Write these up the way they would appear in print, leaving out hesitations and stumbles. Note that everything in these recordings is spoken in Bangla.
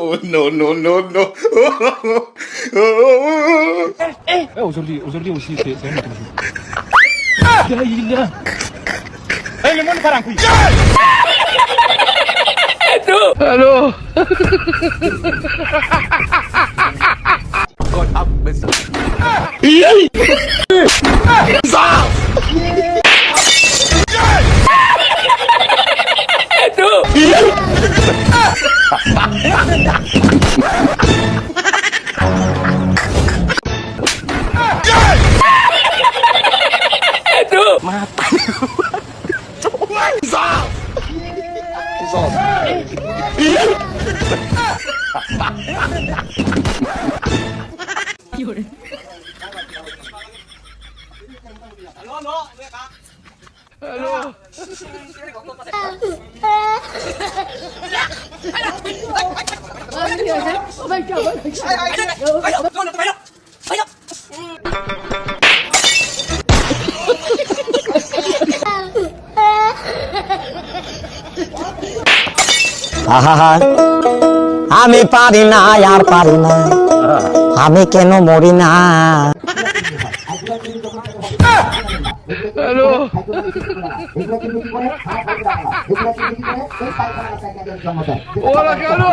Oh, no, no, no, no. Eh, aujourd'hui aussi, c'est un autre jour. Eh, le monde part en couille. Allô. God have mercy. Allô. আমি পারি না আর পারি না, আমি কেন মরি না। Allô. Hola, Carlo.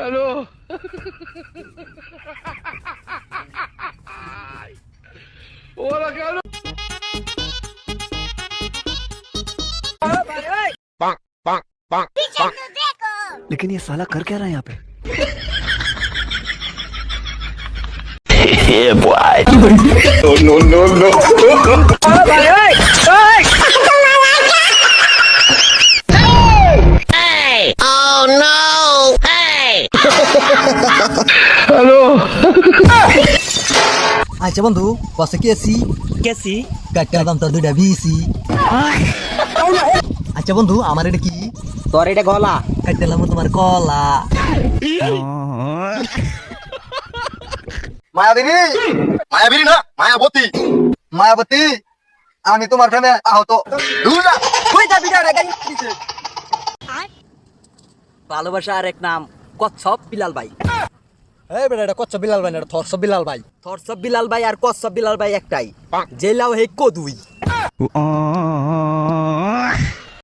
Allô. Hola, Carlo. लेकिन ये साला कर क्या रहा है यहाँ पे? No, no, no, no. Allô. আচ্ছা বন্ধু বসে কি আছি কেসি কাটটা দাম তোর দুইটা বিসি। আচ্ছা বন্ধু আমার এটা কি? তোর এটা গলা কাটলাম তোমার কলা। মায়াবিনী, মায়াবিনী না মায়াবতী, মায়াবতী আমি তোমার প্রেমে আহত। কই যাবি রে গাড়ি দিছে? ভালোবাসা আর এক নাম কচ্ছপ বিলাল ভাই। এই বেটা এটা কচ্ছপ বিলাল ভাই না, এটা থরসব বিলাল ভাই। থরসব বিলাল ভাই আর কচ্ছপ বিলাল ভাই একটাই, জেলাও হে কদুই।